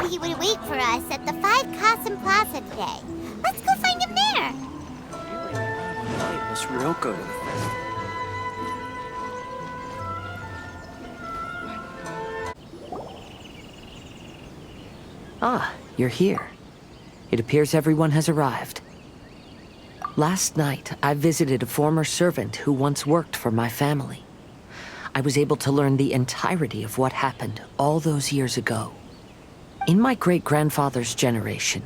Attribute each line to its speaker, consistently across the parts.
Speaker 1: he would wait for us at the 5 Kasen Plaza today. Let's go find him there.
Speaker 2: Invite Miss Ryoko to the festival.
Speaker 3: Ah, you're here. It appears everyone has arrived. Last night, I visited a former servant who once worked for my family. I was able to learn the entirety of what happened all those years ago. In my great-grandfather's generation,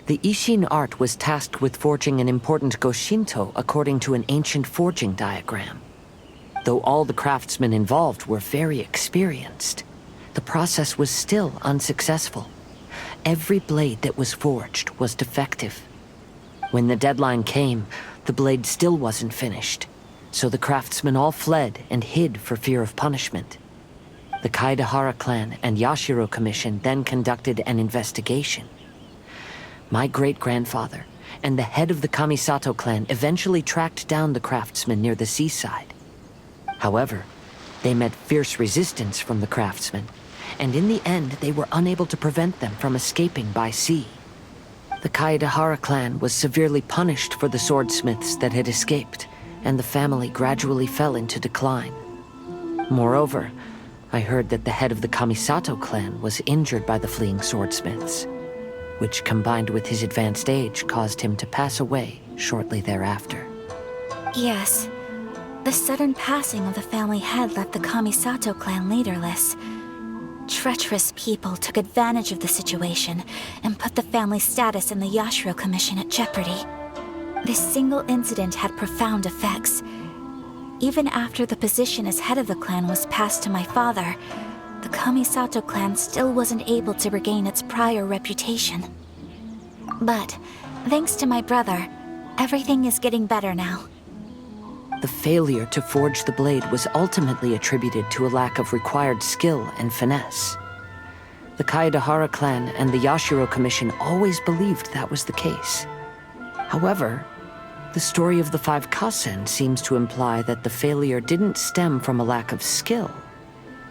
Speaker 3: the Ishin art was tasked with forging an important Goshinto according to an ancient forging diagram. Though all the craftsmen involved were very experienced, the process was still unsuccessful. Every blade that was forged was defective. When the deadline came, the blade still wasn't finished, so the craftsmen all fled and hid for fear of punishment. The Kaedahara clan and Yashiro Commission then conducted an investigation. My great-grandfather and the head of the Kamisato clan eventually tracked down the craftsmen near the seaside. However, they met fierce resistance from the craftsmen, and in the end they were unable to prevent them from escaping by sea. The Kaedahara clan was severely punished for the swordsmiths that had escaped, and the family gradually fell into decline. Moreover, I heard that the head of the Kamisato clan was injured by the fleeing swordsmiths, which combined with his advanced age caused him to pass away shortly thereafter.
Speaker 4: Yes. The sudden passing of the family head left the Kamisato clan leaderless. Treacherous people took advantage of the situation and put the family's status in the Yashiro Commission at jeopardy. This single incident had profound effects. Even after the position as head of the clan was passed to my father, the Kamisato clan still wasn't able to regain its prior reputation. But, thanks to my brother, everything is getting better now.
Speaker 3: The failure to forge the blade was ultimately attributed to a lack of required skill and finesse. The Kaedahara clan and the Yashiro Commission always believed that was the case. However, the story of the 5 Kasen seems to imply that the failure didn't stem from a lack of skill,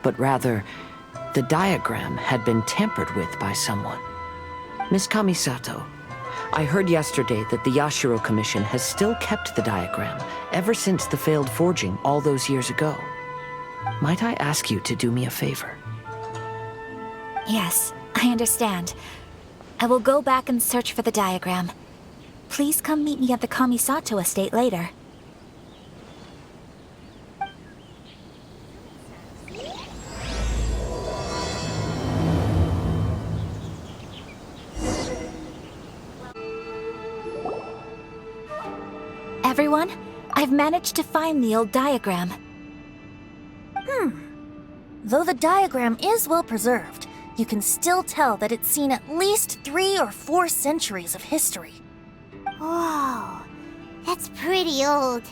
Speaker 3: but rather, the diagram had been tampered with by someone. Miss Kamisato, I heard yesterday that the Yashiro Commission has still kept the diagram ever since the failed forging all those years ago. Might I ask you to do me a favor?
Speaker 4: Yes, I understand. I will go back and search for the diagram. Please come meet me at the Kamisato estate later. Everyone, I've managed to find the old diagram.
Speaker 5: Though the diagram is well preserved, you can still tell that it's seen at least 3 or 4 centuries of history.
Speaker 1: Whoa, that's pretty old.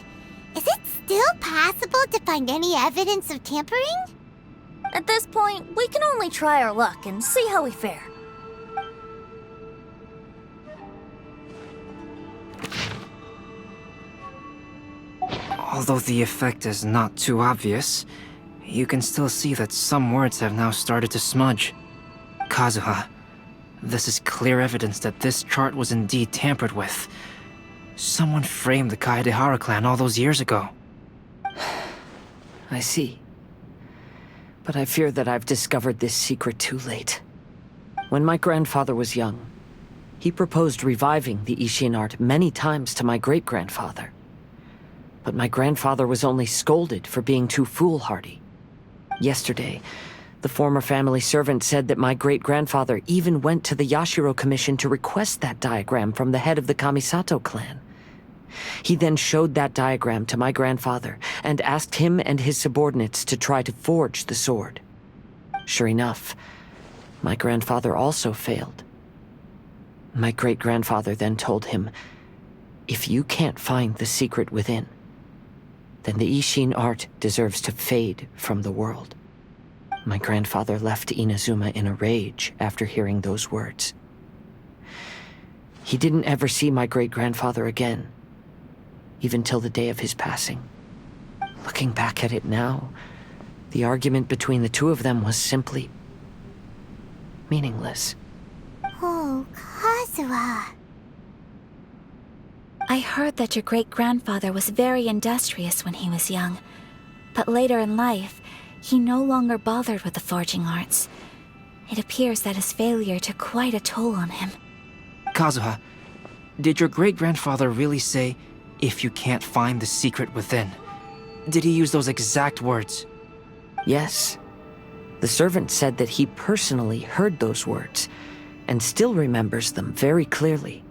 Speaker 1: Is it still possible to find any evidence of tampering?
Speaker 5: At this point, we can only try our luck and see how we fare.
Speaker 2: Although the effect is not too obvious, you can still see that some words have now started to smudge. Kazuha, this is clear evidence that this chart was indeed tampered with. Someone framed the Kaedahara clan all those years ago.
Speaker 3: I see. But I fear that I've discovered this secret too late. When my grandfather was young, he proposed reviving the Ishin art many times to my great-grandfather. But my grandfather was only scolded for being too foolhardy. Yesterday, the former family servant said that my great-grandfather even went to the Yashiro Commission to request that diagram from the head of the Kamisato clan. He then showed that diagram to my grandfather and asked him and his subordinates to try to forge the sword. Sure enough, my grandfather also failed. My great-grandfather then told him, "If you can't find the secret within, then the Ishin art deserves to fade from the world." My grandfather left Inazuma in a rage after hearing those words. He didn't ever see my great-grandfather again, even till the day of his passing. Looking back at it now, the argument between the two of them was simply meaningless.
Speaker 1: Oh, Kazuha.
Speaker 4: I heard that your great-grandfather was very industrious when he was young, but later in life, he no longer bothered with the forging arts. It appears that his failure took quite a toll on him.
Speaker 2: Kazuha, did your great-grandfather really say, "If you can't find the secret within"? Did he use those exact words?
Speaker 3: Yes. The servant said that he personally heard those words, and still remembers them very clearly.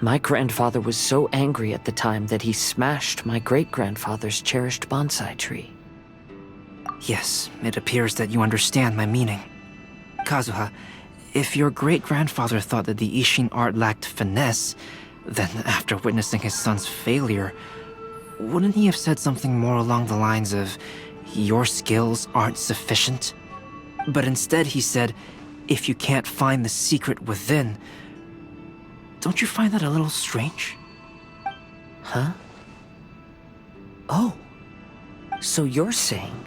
Speaker 3: My grandfather was so angry at the time that he smashed my great-grandfather's cherished bonsai tree.
Speaker 2: Yes, it appears that you understand my meaning. Kazuha, if your great-grandfather thought that the Ishin art lacked finesse, then after witnessing his son's failure, wouldn't he have said something more along the lines of, "Your skills aren't sufficient"? But instead he said, "If you can't find the secret within." Don't you find that a little strange?
Speaker 3: Huh? Oh. So you're saying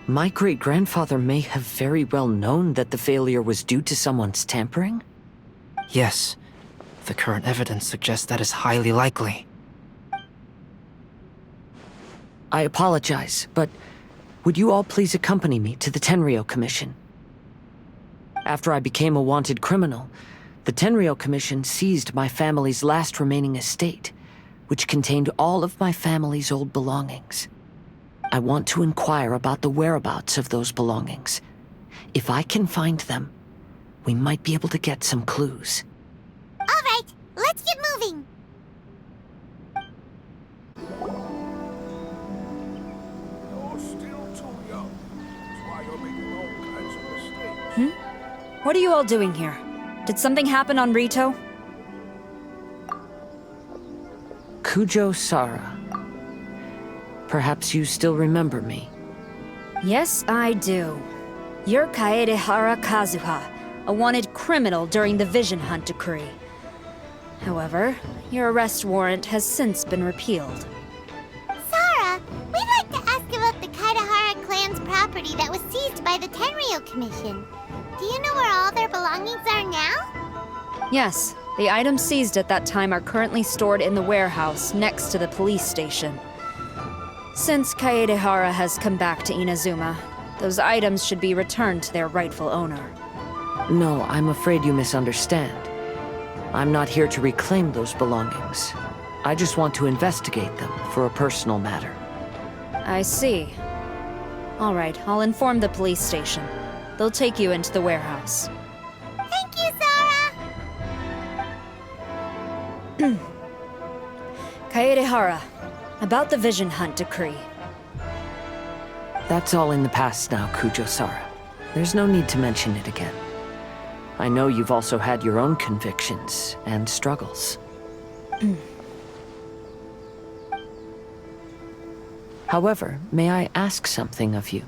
Speaker 3: my great-grandfather may have very well known that the failure was due to someone's tampering?
Speaker 2: Yes. The current evidence suggests that is highly likely.
Speaker 3: I apologize, but would you all please accompany me to the Tenryou Commission? After I became a wanted criminal, the Tenryou Commission seized my family's last remaining estate, which contained all of my family's old belongings. I want to inquire about the whereabouts of those belongings. If I can find them, we might be able to get some clues.
Speaker 1: All right, let's get moving.
Speaker 6: You're still too young. That's why you're making all kinds of mistakes.
Speaker 7: What are you all doing here? Did something happen on Rito?
Speaker 3: Kujo Sara. Perhaps you still remember me.
Speaker 7: Yes, I do. You're Kaedehara Kazuha, a wanted criminal during the Vision Hunt decree. However, your arrest warrant has since been repealed.
Speaker 1: Sara, we'd like to ask about the Kaedehara clan's property that was seized by the Tenryou Commission. Do you know where all their belongings are now?
Speaker 7: Yes, the items seized at that time are currently stored in the warehouse next to the police station. Since Kaedehara has come back to Inazuma, those items should be returned to their rightful owner.
Speaker 3: No, I'm afraid you misunderstand. I'm not here to reclaim those belongings. I just want to investigate them for a personal matter.
Speaker 7: I see. All right, I'll inform the police station. They'll take you into the warehouse.
Speaker 1: Thank you, Sara.
Speaker 7: Kaedehara, about the Vision Hunt decree.
Speaker 3: That's all in the past now, Kujo Sara. There's no need to mention it again. I know you've also had your own convictions and struggles. However, may I ask something of you?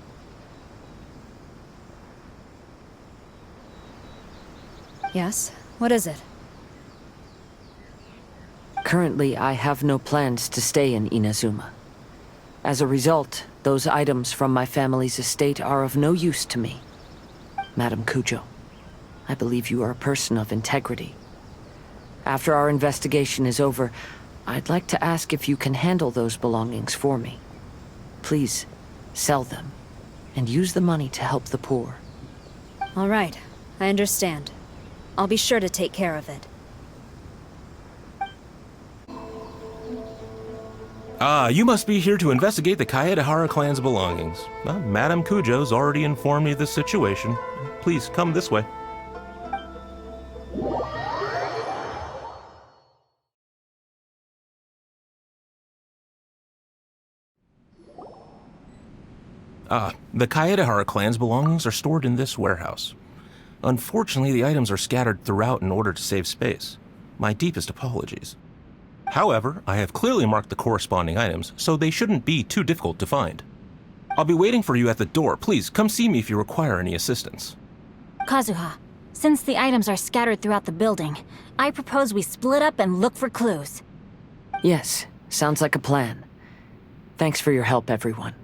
Speaker 7: Yes? What is it?
Speaker 3: Currently, I have no plans to stay in Inazuma. As a result, those items from my family's estate are of no use to me. Madam Kujo, I believe you are a person of integrity. After our investigation is over, I'd like to ask if you can handle those belongings for me. Please, sell them, and use the money to help the poor.
Speaker 7: All right, I understand. I'll be sure to take care of it.
Speaker 8: You must be here to investigate the Kaedehara clan's belongings. Madame Kujo's already informed me of the situation. Please come this way. The Kaedehara clan's belongings are stored in this warehouse. Unfortunately, the items are scattered throughout in order to save space. My deepest apologies. However, I have clearly marked the corresponding items, so they shouldn't be too difficult to find. I'll be waiting for you at the door. Please, come see me if you require any assistance.
Speaker 9: Kazuha, since the items are scattered throughout the building, I propose we split up and look for clues.
Speaker 3: Yes, sounds like a plan. Thanks for your help, everyone.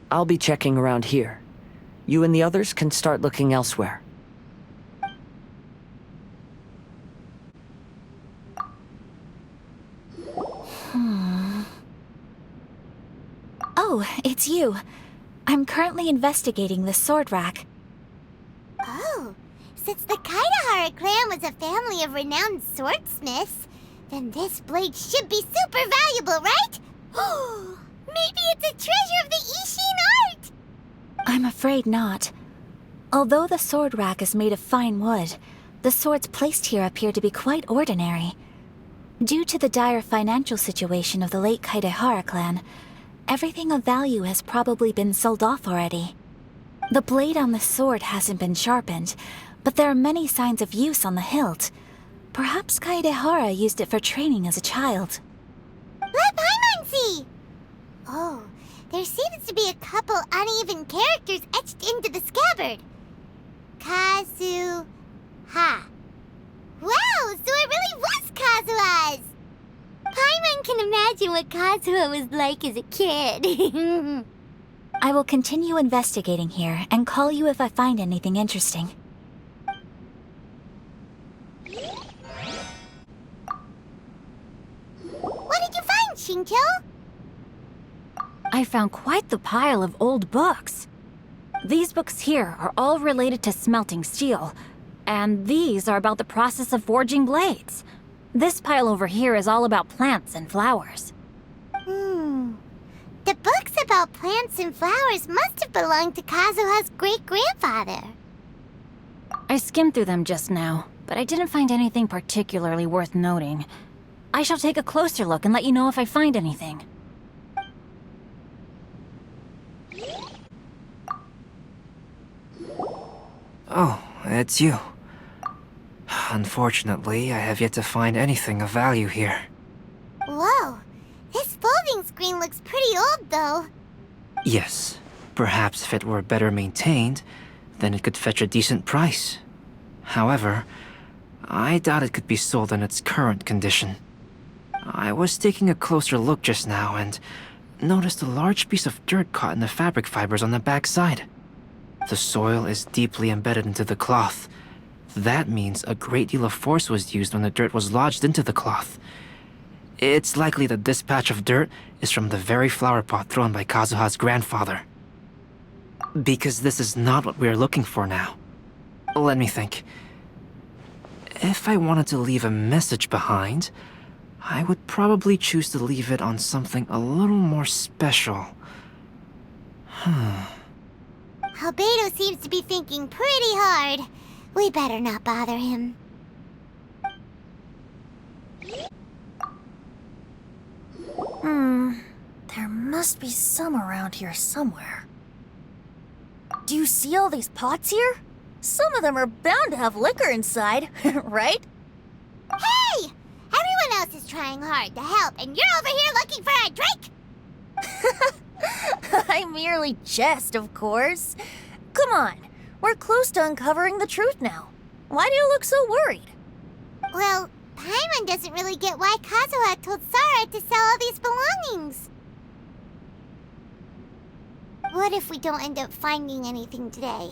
Speaker 3: I'll be checking around here. You and the others can start looking elsewhere.
Speaker 4: Oh, it's you. I'm currently investigating the sword rack.
Speaker 1: Oh, since the Kaidahara clan was a family of renowned swordsmiths, then this blade should be super valuable, right? Oh, maybe it's a treasure of the Ishin art!
Speaker 4: I'm afraid not. Although the sword rack is made of fine wood, the swords placed here appear to be quite ordinary. Due to the dire financial situation of the late Kaidahara clan, everything of value has probably been sold off already. The blade on the sword hasn't been sharpened, but there are many signs of use on the hilt. Perhaps Kaidahara used it for training as a child.
Speaker 1: Let Paimon see! Oh, there seems to be a couple uneven characters etched into the scabbard. Kazuha. Wow, so it really was Kazuha's! Paimon can imagine what Kazuha was like as a kid.
Speaker 4: I will continue investigating here and call you if I find anything interesting.
Speaker 1: What did you find, Xingqiu?
Speaker 9: I found quite the pile of old books. These books here are all related to smelting steel, and these are about the process of forging blades. This pile over here is all about plants and flowers.
Speaker 1: The books about plants and flowers must have belonged to Kazuha's great-grandfather.
Speaker 9: I skimmed through them just now, but I didn't find anything particularly worth noting. I shall take a closer look and let you know if I find anything.
Speaker 2: Oh, it's you. Unfortunately, I have yet to find anything of value here.
Speaker 1: Whoa, this folding screen looks pretty old, though.
Speaker 2: Yes, perhaps if it were better maintained, then it could fetch a decent price. However, I doubt it could be sold in its current condition. I was taking a closer look just now and noticed a large piece of dirt caught in the fabric fibers on the back side. The soil is deeply embedded into the cloth. That means a great deal of force was used when the dirt was lodged into the cloth. It's likely that this patch of dirt is from the very flower pot thrown by Kazuha's grandfather. Because this is not what we are looking for now. Let me think. If I wanted to leave a message behind, I would probably choose to leave it on something a little more special.
Speaker 1: Albedo seems to be thinking pretty hard. We better not bother him.
Speaker 5: There must be some around here somewhere. Do you see all these pots here? Some of them are bound to have liquor inside, right?
Speaker 1: Hey! Everyone else is trying hard to help, and you're over here looking for a drink!
Speaker 5: I merely jest, of course. Come on, we're close to uncovering the truth now. Why do you look so worried?
Speaker 1: Well, Paimon doesn't really get why Kazuha told Sarah to sell all these belongings. What if we don't end up finding anything today?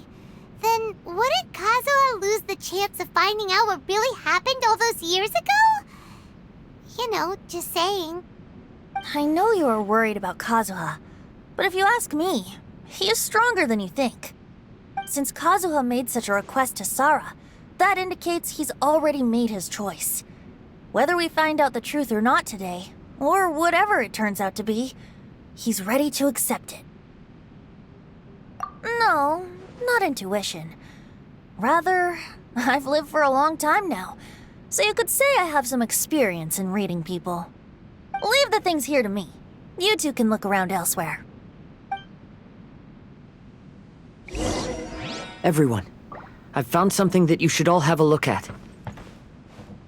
Speaker 1: Then wouldn't Kazuha lose the chance of finding out what really happened all those years ago? You know, just saying.
Speaker 5: I know you are worried about Kazuha, but if you ask me, he is stronger than you think. Since Kazuha made such a request to Sarah, that indicates he's already made his choice. Whether we find out the truth or not today, or whatever it turns out to be, he's ready to accept it. No, not intuition. Rather, I've lived for a long time now, so you could say I have some experience in reading people. Leave the things here to me. You two can look around elsewhere.
Speaker 3: Everyone, I've found something that you should all have a look at.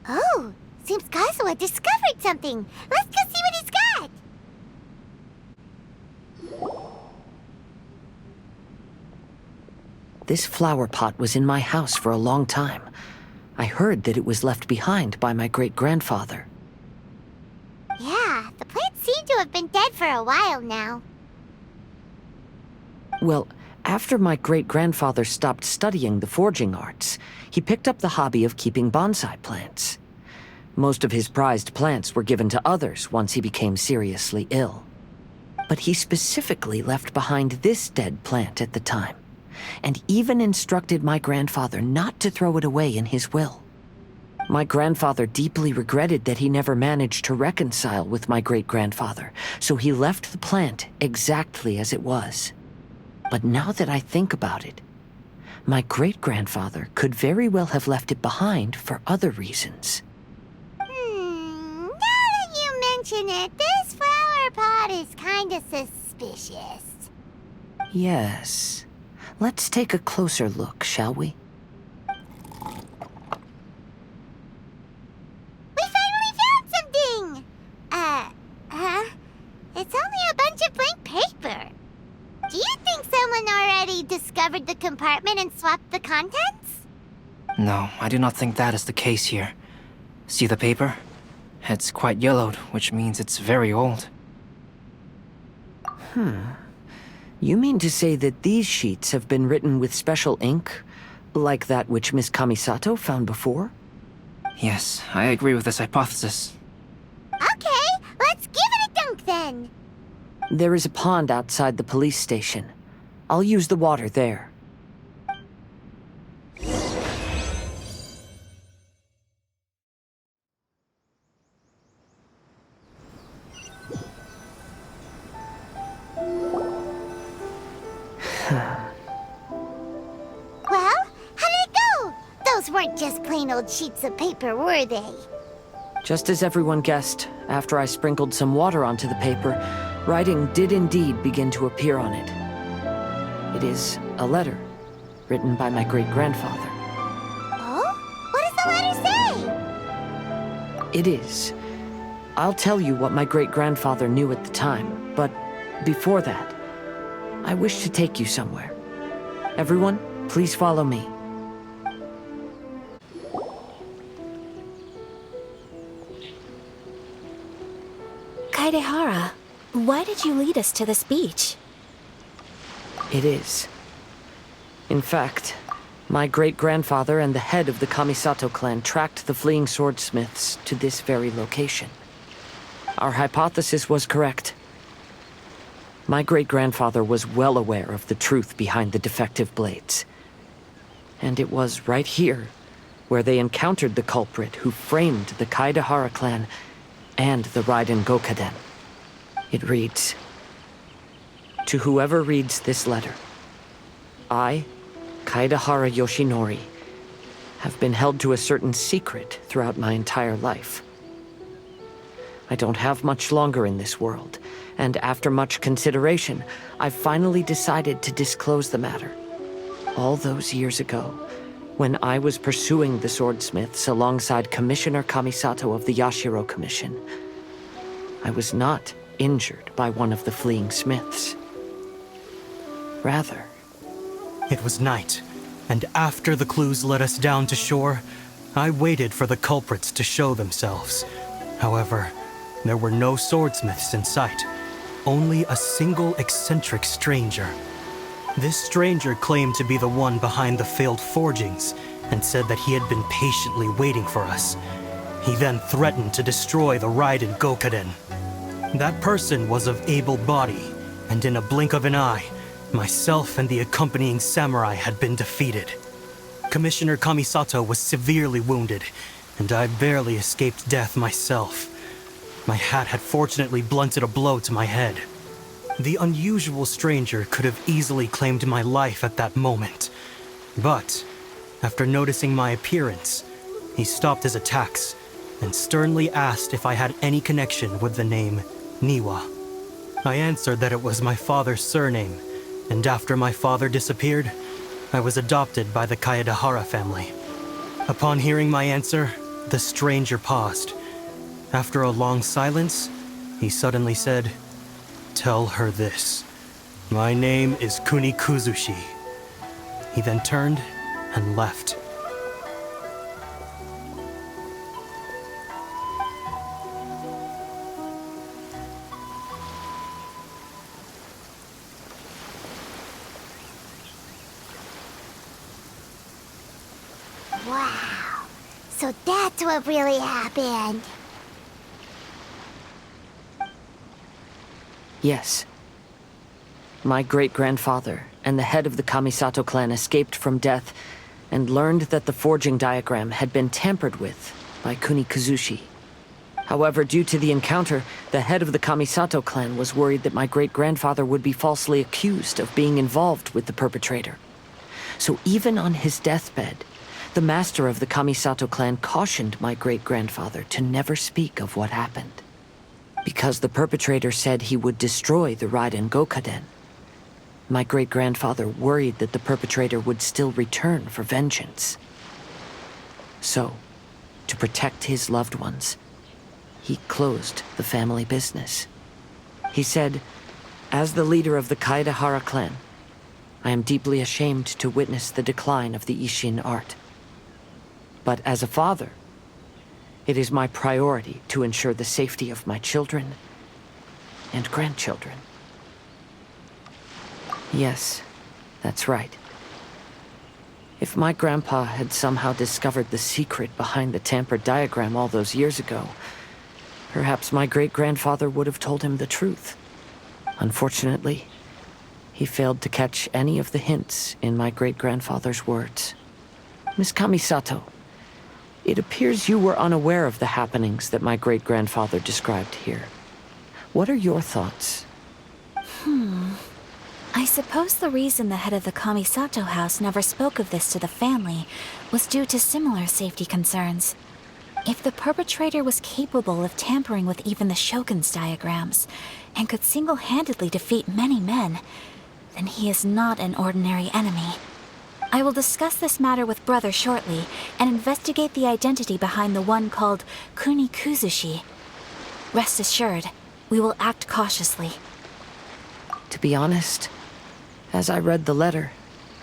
Speaker 1: Oh, seems Kazuha discovered something. Let's go see what he's got.
Speaker 3: This flower pot was in my house for a long time. I heard that it was left behind by my great-grandfather.
Speaker 1: Yeah, the plants seem to have been dead for a while now.
Speaker 3: Well, after my great-grandfather stopped studying the forging arts, he picked up the hobby of keeping bonsai plants. Most of his prized plants were given to others once he became seriously ill. But he specifically left behind this dead plant at the time, and even instructed my grandfather not to throw it away in his will. My grandfather deeply regretted that he never managed to reconcile with my great-grandfather, so he left the plant exactly as it was. But now that I think about it, my great-grandfather could very well have left it behind for other reasons.
Speaker 1: Now that you mention it, this flower pot is kinda suspicious.
Speaker 3: Yes. Let's take a closer look, shall we?
Speaker 1: We finally found something! It's only a bunch of blank paper. Do you think someone already discovered the compartment and swapped the contents?
Speaker 2: No, I do not think that is the case here. See the paper? It's quite yellowed, which means it's very old.
Speaker 3: You mean to say that these sheets have been written with special ink, like that which Miss Kamisato found before?
Speaker 2: Yes, I agree with this hypothesis.
Speaker 1: Okay, let's give it a dunk then.
Speaker 3: There is a pond outside the police station. I'll use the water there.
Speaker 1: Well, how did it go? Those weren't just plain old sheets of paper, were they?
Speaker 3: Just as everyone guessed, after I sprinkled some water onto the paper, writing did indeed begin to appear on it. It is a letter, written by my great-grandfather.
Speaker 1: Oh? What does the letter say?
Speaker 3: It is. I'll tell you what my great-grandfather knew at the time, but before that, I wish to take you somewhere. Everyone, please follow me.
Speaker 4: Kaedehara, why did you lead us to this beach?
Speaker 3: It is. In fact, my great-grandfather and the head of the Kamisato clan tracked the fleeing swordsmiths to this very location. Our hypothesis was correct. My great-grandfather was well aware of the truth behind the defective blades. And it was right here where they encountered the culprit who framed the Kaedehara clan and the Raiden Gokaden. It reads, "To whoever reads this letter, I, Kaedehara Yoshinori, have been held to a certain secret throughout my entire life. I don't have much longer in this world, and after much consideration, I finally decided to disclose the matter. All those years ago, when I was pursuing the swordsmiths alongside Commissioner Kamisato of the Yashiro Commission, I was not injured by one of the fleeing smiths. Rather,
Speaker 10: It was night, and after the clues led us down to shore, I waited for the culprits to show themselves. However, there were no swordsmiths in sight, only a single eccentric stranger. This stranger claimed to be the one behind the failed forgings and said that he had been patiently waiting for us. He then threatened to destroy the Raiden Gokaden. That person was of able body, and in a blink of an eye, myself and the accompanying samurai had been defeated. Commissioner Kamisato was severely wounded, and I barely escaped death myself. My hat had fortunately blunted a blow to my head. The unusual stranger could have easily claimed my life at that moment. But, after noticing my appearance, he stopped his attacks and sternly asked if I had any connection with the name Niwa. I answered that it was my father's surname, and after my father disappeared, I was adopted by the Kaedehara family. Upon hearing my answer, the stranger paused. After a long silence, he suddenly said, "Tell her this. My name is Kunikuzushi." He then turned and left.
Speaker 1: Wow. So that's what really happened.
Speaker 3: Yes. My great-grandfather and the head of the Kamisato clan escaped from death and learned that the forging diagram had been tampered with by Kunikuzushi. However, due to the encounter, the head of the Kamisato clan was worried that my great-grandfather would be falsely accused of being involved with the perpetrator. So even on his deathbed, the master of the Kamisato clan cautioned my great-grandfather to never speak of what happened. Because the perpetrator said he would destroy the Raiden Gokaden, my great-grandfather worried that the perpetrator would still return for vengeance. So, to protect his loved ones, he closed the family business. He said, "As the leader of the Kaedehara clan, I am deeply ashamed to witness the decline of the Isshin art. But as a father, it is my priority to ensure the safety of my children and grandchildren." Yes, that's right. If my grandpa had somehow discovered the secret behind the tampered diagram all those years ago, perhaps my great-grandfather would have told him the truth. Unfortunately, he failed to catch any of the hints in my great-grandfather's words. Miss Kamisato, it appears you were unaware of the happenings that my great-grandfather described here. What are your thoughts?
Speaker 4: I suppose the reason the head of the Kamisato house never spoke of this to the family was due to similar safety concerns. If the perpetrator was capable of tampering with even the Shogun's diagrams, and could single-handedly defeat many men, then he is not an ordinary enemy. I will discuss this matter with Brother shortly, and investigate the identity behind the one called Kunikuzushi. Rest assured, we will act cautiously.
Speaker 3: To be honest, as I read the letter,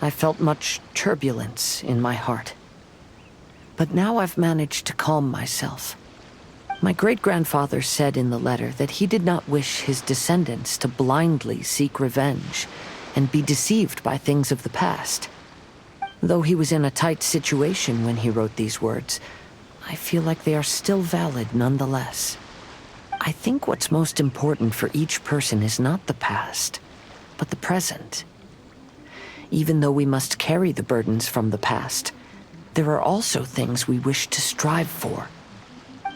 Speaker 3: I felt much turbulence in my heart. But now I've managed to calm myself. My great-grandfather said in the letter that he did not wish his descendants to blindly seek revenge and be deceived by things of the past. Though he was in a tight situation when he wrote these words, I feel like they are still valid nonetheless. I think what's most important for each person is not the past, but the present. Even though we must carry the burdens from the past, there are also things we wish to strive for.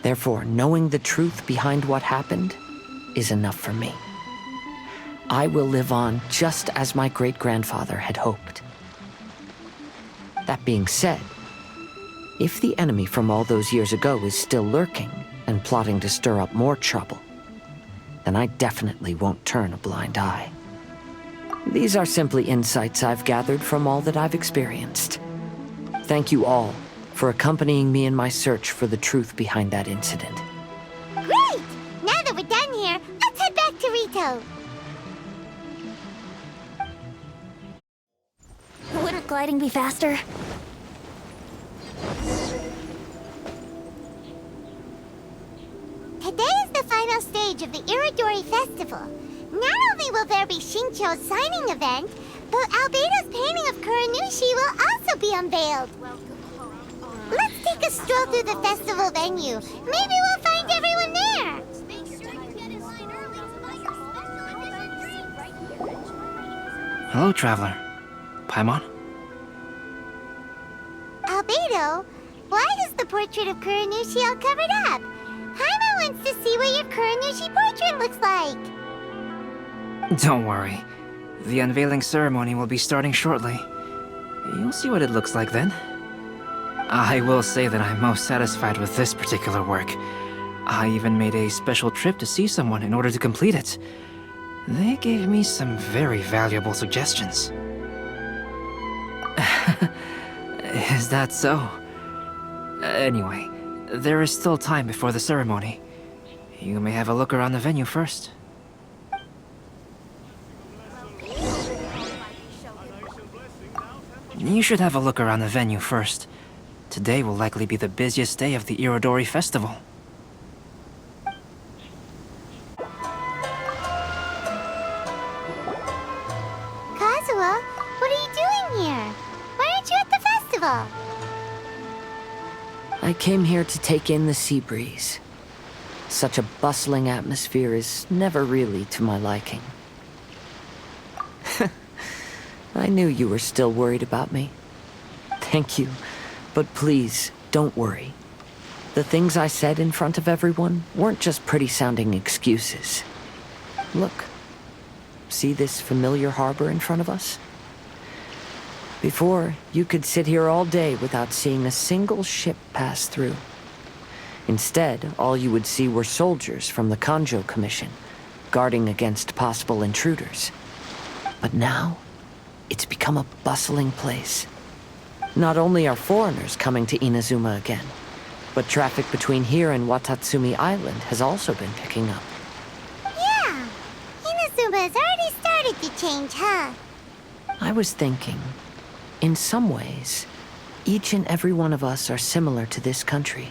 Speaker 3: Therefore, knowing the truth behind what happened is enough for me. I will live on just as my great-grandfather had hoped. That being said, if the enemy from all those years ago is still lurking and plotting to stir up more trouble, then I definitely won't turn a blind eye. These are simply insights I've gathered from all that I've experienced. Thank you all for accompanying me in my search for the truth behind that incident.
Speaker 1: Great! Now that we're done here, let's head back to Rito.
Speaker 5: Wouldn't gliding be faster?
Speaker 1: Today is the final stage of the Irodori Festival. Not only will there be Xingqiu's signing event, but Albedo's painting of Kuranushi will also be unveiled. Let's take a stroll through the festival venue. Maybe we'll find everyone there.
Speaker 2: Hello, traveler. Paimon?
Speaker 1: Albedo, why is the portrait of Kuranushi all covered up? Paimon wants to see what your Kuranushi portrait looks like.
Speaker 2: Don't worry. The unveiling ceremony will be starting shortly. You'll see what it looks like then. I will say that I'm most satisfied with this particular work. I even made a special trip to see someone in order to complete it. They gave me some very valuable suggestions. Is that so? Anyway, there is still time before the ceremony. You may have a look around the venue first. You should have a look around the venue first. Today will likely be the busiest day of the Irodori festival.
Speaker 1: Kazuha, what are you doing here? Why aren't you at the festival?
Speaker 3: I came here to take in the sea breeze. Such a bustling atmosphere is never really to my liking. I knew you were still worried about me. Thank you, but please, don't worry. The things I said in front of everyone weren't just pretty-sounding excuses. Look. See this familiar harbor in front of us? Before, you could sit here all day without seeing a single ship pass through. Instead, all you would see were soldiers from the Xingqiu Commission, guarding against possible intruders. But now, it's become a bustling place. Not only are foreigners coming to Inazuma again, but traffic between here and Watatsumi Island has also been picking up.
Speaker 1: Yeah, Inazuma has already started to change, huh?
Speaker 3: I was thinking, in some ways, each and every one of us are similar to this country.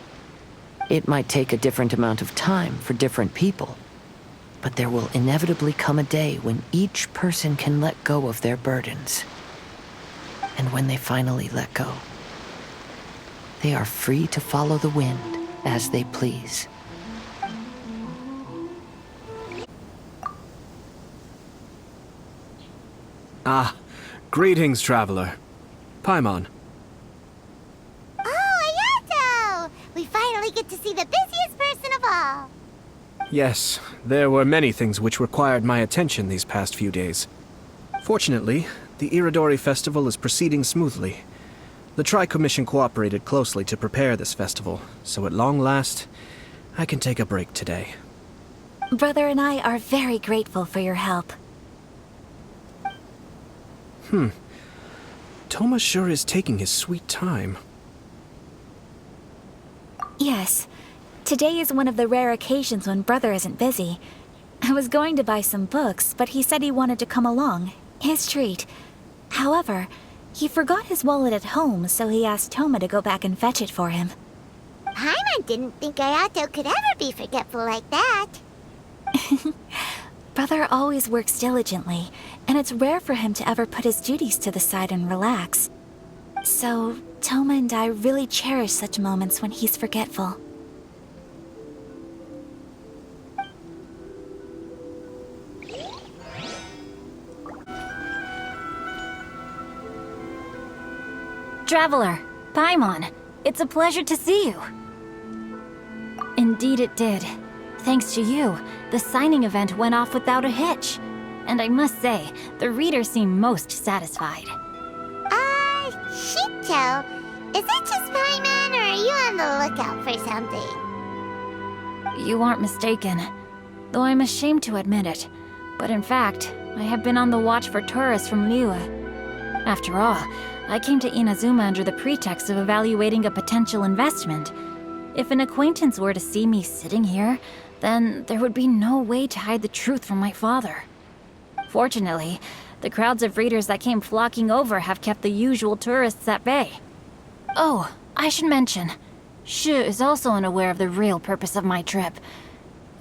Speaker 3: It might take a different amount of time for different people, but there will inevitably come a day when each person can let go of their burdens. And when they finally let go, they are free to follow the wind as they please.
Speaker 11: Ah, greetings, traveler. Paimon.
Speaker 1: Oh, Ayato! We finally get to see the busiest person of all.
Speaker 11: Yes, there were many things which required my attention these past few days. Fortunately, the Irodori festival is proceeding smoothly. The Tri-Commission cooperated closely to prepare this festival, so at long last, I can take a break today.
Speaker 4: Brother and I are very grateful for your help.
Speaker 11: Toma sure is taking his sweet time.
Speaker 4: Yes. Today is one of the rare occasions when Brother isn't busy. I was going to buy some books, but he said he wanted to come along. His treat. However, he forgot his wallet at home, so he asked Toma to go back and fetch it for him.
Speaker 1: Paimon didn't think Ayato could ever be forgetful like that.
Speaker 4: Brother always works diligently, and it's rare for him to ever put his duties to the side and relax. So, Toma and I really cherish such moments when he's forgetful.
Speaker 9: Traveler, Paimon, it's a pleasure to see you. Indeed it did. Thanks to you, the signing event went off without a hitch. And I must say, the readers seem most satisfied.
Speaker 1: Xingqiu, is that just Paimon, or are you on the lookout for something?
Speaker 9: You aren't mistaken, though I'm ashamed to admit it. But in fact, I have been on the watch for tourists from Liyue. After all, I came to Inazuma under the pretext of evaluating a potential investment. If an acquaintance were to see me sitting here, then there would be no way to hide the truth from my father. Fortunately, the crowds of readers that came flocking over have kept the usual tourists at bay. Oh, I should mention, Shu is also unaware of the real purpose of my trip.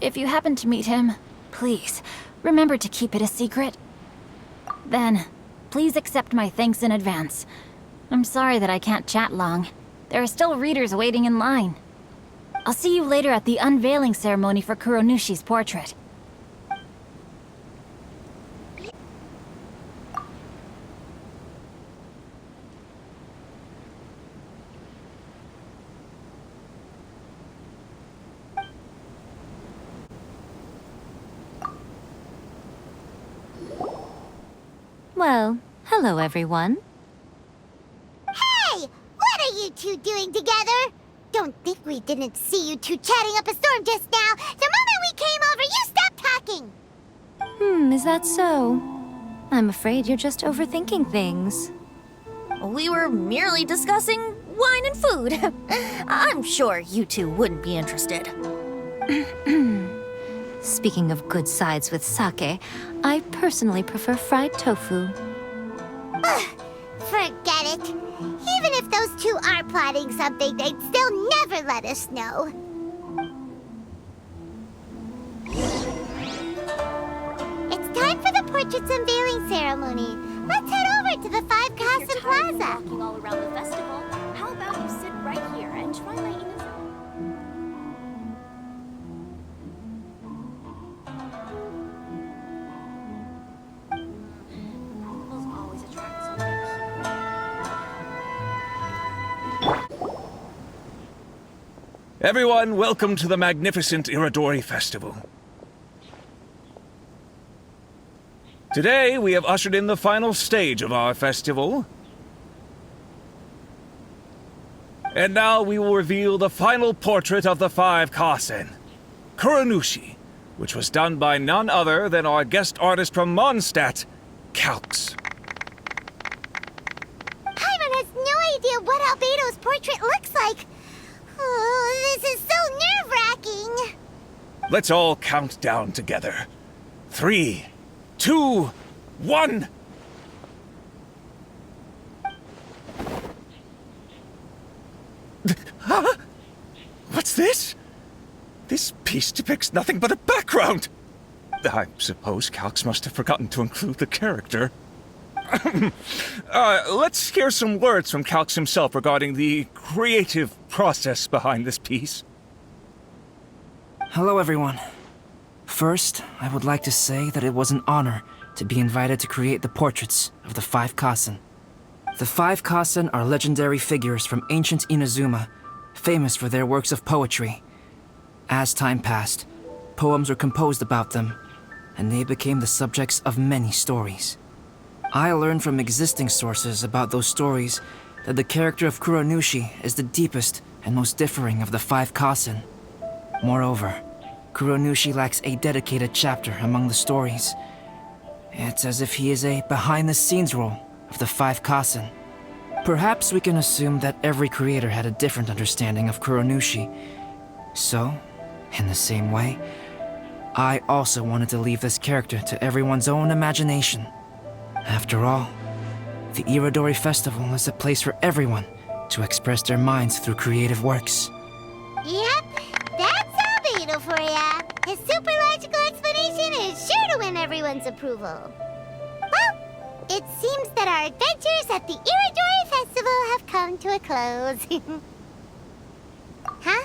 Speaker 9: If you happen to meet him, please, remember to keep it a secret. Then, please accept my thanks in advance. I'm sorry that I can't chat long. There are still readers waiting in line. I'll see you later at the unveiling ceremony for Kuronushi's portrait.
Speaker 12: Well, hello everyone.
Speaker 1: Hey! What are you two doing together? Don't think we didn't see you two chatting up a storm just now. The moment we came over, you stopped talking!
Speaker 12: Is that so? I'm afraid you're just overthinking things.
Speaker 5: We were merely discussing wine and food. I'm sure you two wouldn't be interested.
Speaker 12: Speaking of good sides with sake, I personally prefer fried tofu.
Speaker 1: Forget it. Even if those two are plotting something, they'd still never let us know. It's time for the portrait's unveiling ceremony. Let's head over to the Five Castle Plaza.
Speaker 13: Walking all around the festival, how about you sit right here and try my Everyone, welcome to the magnificent Irodori Festival. Today, we have ushered in the final stage of our festival. And now we will reveal the final portrait of the 5 Kasen, Kuronushi, which was done by none other than our guest artist from Mondstadt, Calx.
Speaker 1: Paimon has no idea what Albedo's portrait looks like. Oh, this is so nerve-wracking.
Speaker 13: Let's all count down together. 3, 2, 1. Huh? What's this? This piece depicts nothing but a background. I suppose Calx must have forgotten to include the character. Let's hear some words from Calx himself regarding the creative process behind this piece.
Speaker 2: Hello, everyone. First, I would like to say that it was an honor to be invited to create the portraits of the 5 Kasen. The 5 Kasen are legendary figures from ancient Inazuma, famous for their works of poetry. As time passed, poems were composed about them, and they became the subjects of many stories. I learned from existing sources about those stories that the character of Kuronushi is the deepest and most differing of the 5 Kasen. Moreover, Kuronushi lacks a dedicated chapter among the stories. It's as if he is a behind-the-scenes role of the 5 Kasen. Perhaps we can assume that every creator had a different understanding of Kuronushi. So, in the same way, I also wanted to leave this character to everyone's own imagination. After all, the Irodori Festival is a place for everyone to express their minds through creative works.
Speaker 1: Yep, that's Albedo for ya. His super logical explanation is sure to win everyone's approval. Well, it seems that our adventures at the Irodori Festival have come to a close. Huh?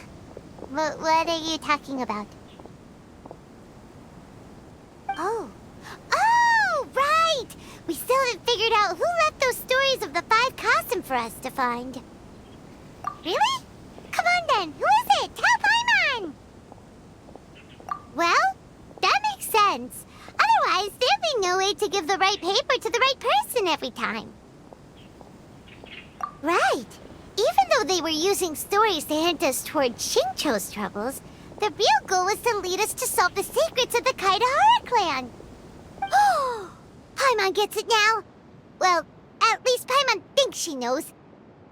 Speaker 1: What are you talking about? Oh, right! We still haven't figured out who left those stories of the 5 Kasen for us to find. Really? Come on then, who is it? Tell Paimon! Well, that makes sense. Otherwise, there'd be no way to give the right paper to the right person every time. Right. Even though they were using stories to hint us toward Xingqiu's troubles, the real goal was to lead us to solve the secrets of the Kaidahara clan. Oh, Paimon gets it now. Well, at least Paimon thinks she knows.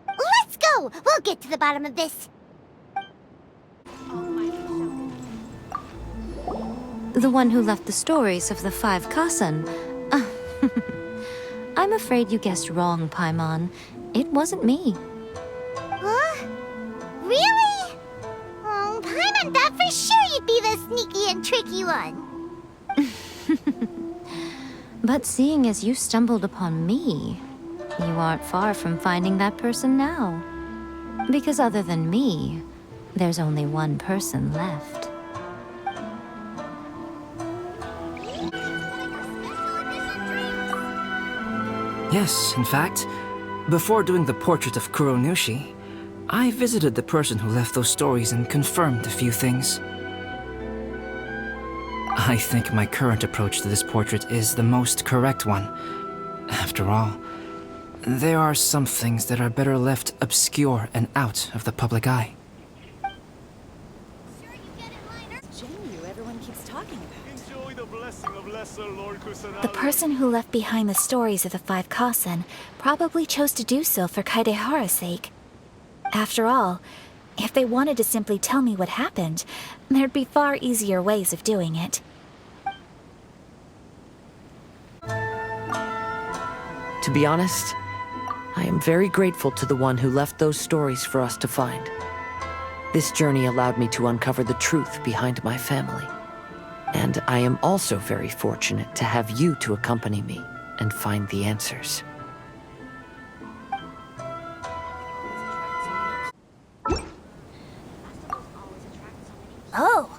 Speaker 1: Let's go! We'll get to the bottom of this.
Speaker 12: The one who left the stories of the 5 Kasen. I'm afraid you guessed wrong, Paimon. It wasn't me.
Speaker 1: Huh? Really? Oh, Paimon thought for sure you'd be the sneaky and tricky one.
Speaker 12: But seeing as you stumbled upon me, you aren't far from finding that person now. Because other than me, there's only one person left.
Speaker 2: Yes, in fact, before doing the portrait of Kuronushi, I visited the person who left those stories and confirmed a few things. I think my current approach to this portrait is the most correct one. After all, there are some things that are better left obscure and out of the public eye.
Speaker 4: The person who left behind the stories of the 5 Kasen probably chose to do so for Kaidehara's sake. After all, if they wanted to simply tell me what happened, there'd be far easier ways of doing it.
Speaker 3: To be honest, I am very grateful to the one who left those stories for us to find. This journey allowed me to uncover the truth behind my family. And I am also very fortunate to have you to accompany me and find the answers.
Speaker 5: Oh,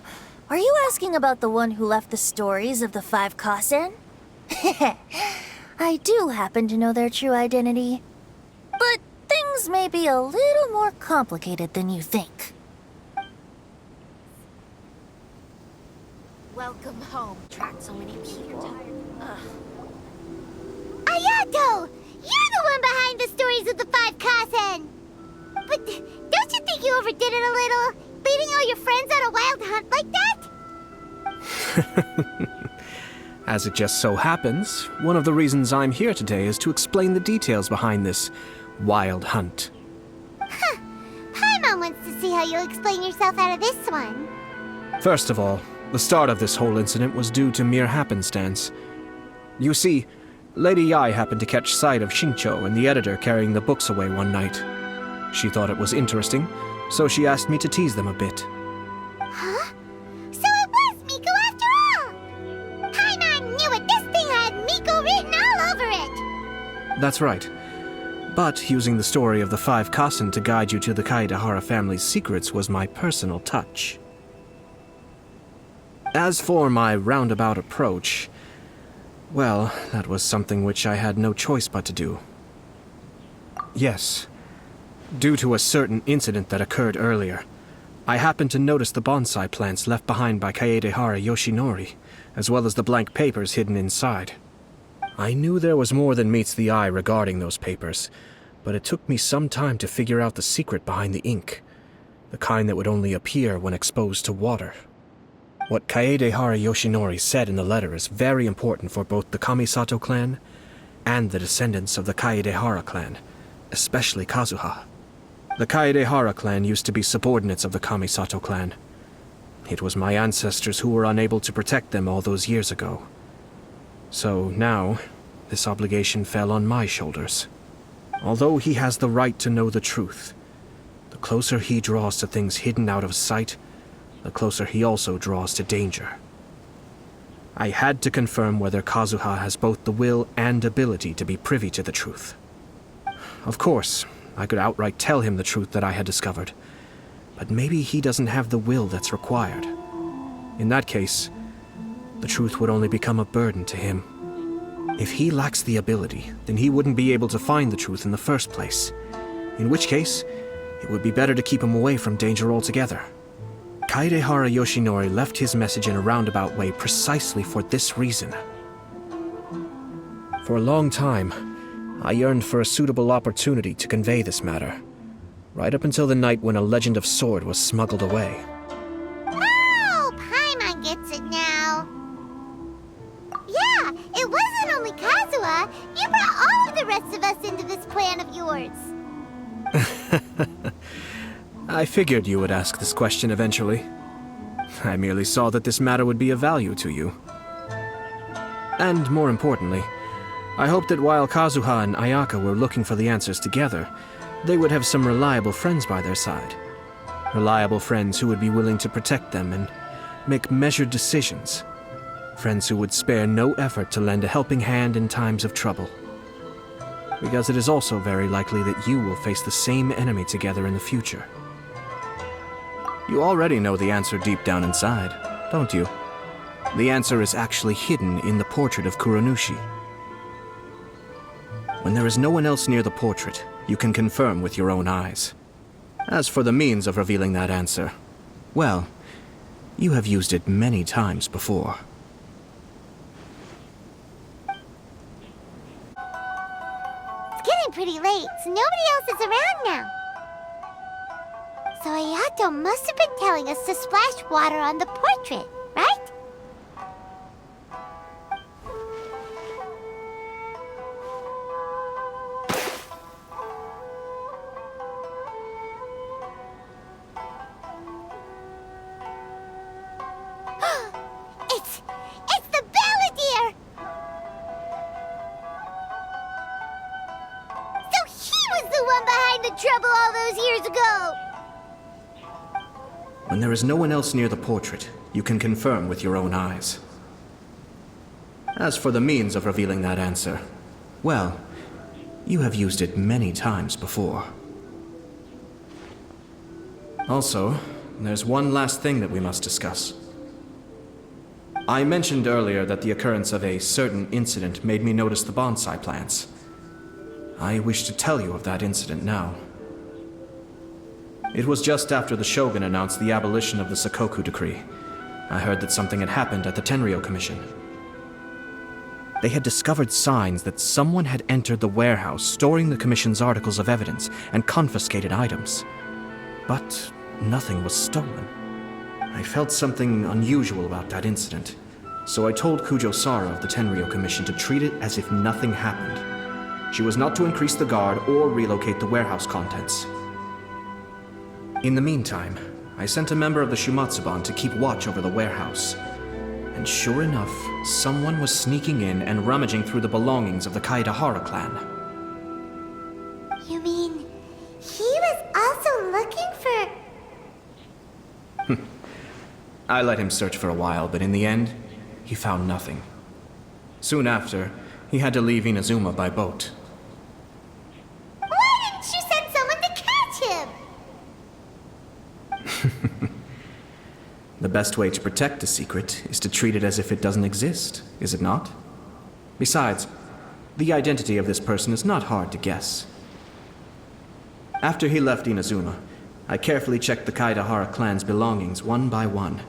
Speaker 5: are you asking about the one who left the stories of the 5 Kasen? I do happen to know their true identity. But things may be a little more complicated than you think. Welcome home. Tracked so many people.
Speaker 1: Ayato! You're the one behind the stories of the Five Kasen! But don't you think you overdid it a little? Leading all your friends on a wild hunt like that?
Speaker 11: As it just so happens, one of the reasons I'm here today is to explain the details behind this wild hunt.
Speaker 1: Huh. Paimon wants to see how you'll explain yourself out of this one.
Speaker 11: First of all, the start of this whole incident was due to mere happenstance. You see, Lady Yai happened to catch sight of Xingqiu and the editor carrying the books away one night. She thought it was interesting, so she asked me to tease them a bit.
Speaker 1: Huh? So it was Miko after all! Paimon knew it! This thing had Miko written all over it!
Speaker 11: That's right. But using the story of the Five Kasen to guide you to the Kaedehara family's secrets was my personal touch. As for my roundabout approach, well, that was something which I had no choice but to do. Yes. Due to a certain incident that occurred earlier, I happened to notice the bonsai plants left behind by Kaedehara Yoshinori, as well as the blank papers hidden inside. I knew there was more than meets the eye regarding those papers, but it took me some time to figure out the secret behind the ink, the kind that would only appear when exposed to water. What Kaedehara Yoshinori said in the letter is very important for both the Kamisato clan and the descendants of the Kaedehara clan, especially Kazuha. The Kaedehara clan used to be subordinates of the Kamisato clan. It was my ancestors who were unable to protect them all those years ago. So now, this obligation fell on my shoulders. Although he has the right to know the truth, the closer he draws to things hidden out of sight, the closer he also draws to danger. I had to confirm whether Kazuha has both the will and ability to be privy to the truth. Of course, I could outright tell him the truth that I had discovered, but maybe he doesn't have the will that's required. In that case, the truth would only become a burden to him. If he lacks the ability, then he wouldn't be able to find the truth in the first place, in which case, it would be better to keep him away from danger altogether. Kaedehara Yoshinori left his message in a roundabout way precisely for this reason. For a long time, I yearned for a suitable opportunity to convey this matter, right up until the night when a legend of sword was smuggled away.
Speaker 1: Oh, Paimon gets it now. Yeah, it wasn't only Kazuha. You brought all of the rest of us into this plan of yours.
Speaker 11: I figured you would ask this question eventually. I merely saw that this matter would be of value to you. And more importantly, I hoped that while Kazuha and Ayaka were looking for the answers together, they would have some reliable friends by their side. Reliable friends who would be willing to protect them and make measured decisions. Friends who would spare no effort to lend a helping hand in times of trouble. Because it is also very likely that you will face the same enemy together in the future. You already know the answer deep down inside, don't you? The answer is actually hidden in the portrait of Kuronushi. When there is no one else near the portrait, you can confirm with your own eyes. As for the means of revealing that answer, well, you have used it many times before.
Speaker 1: It's getting pretty late, so nobody else is around now. So Ayato must have been telling us to splash water on the portrait, right? It's the Balladeer! So he was the one behind the trouble all those years ago!
Speaker 11: When there is no one else near the portrait, you can confirm with your own eyes. As for the means of revealing that answer, well, you have used it many times before. Also, there's one last thing that we must discuss. I mentioned earlier that the occurrence of a certain incident made me notice the bonsai plants. I wish to tell you of that incident now. It was just after the Shogun announced the abolition of the Sakoku decree, I heard that something had happened at the Tenryou Commission. They had discovered signs that someone had entered the warehouse storing the Commission's articles of evidence and confiscated items. But nothing was stolen. I felt something unusual about that incident, so I told Kujo Sara of the Tenryou Commission to treat it as if nothing happened. She was not to increase the guard or relocate the warehouse contents. In the meantime, I sent a member of the Shumatsuban to keep watch over the warehouse. And sure enough, someone was sneaking in and rummaging through the belongings of the Kaedahara clan.
Speaker 1: You mean he was also looking for...
Speaker 11: I let him search for a while, but in the end, he found nothing. Soon after, he had to leave Inazuma by boat.
Speaker 1: Why didn't you send someone to catch him?
Speaker 11: The best way to protect a secret is to treat it as if it doesn't exist, is it not? Besides, the identity of this person is not hard to guess. After he left Inazuma, I carefully checked the Kaedahara clan's belongings one by one,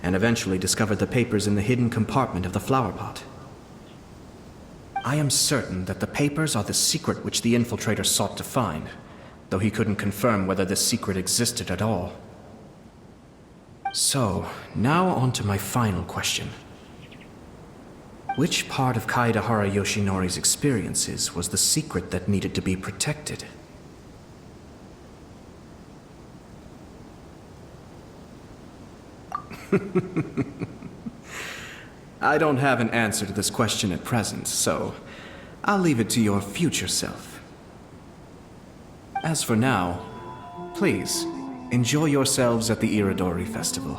Speaker 11: and eventually discovered the papers in the hidden compartment of the flower pot. I am certain that the papers are the secret which the infiltrator sought to find, though he couldn't confirm whether this secret existed at all. So, now on to my final question. Which part of Kaedahara Yoshinori's experiences was the secret that needed to be protected? I don't have an answer to this question at present, so I'll leave it to your future self. As for now, please, enjoy yourselves at the Irodori Festival.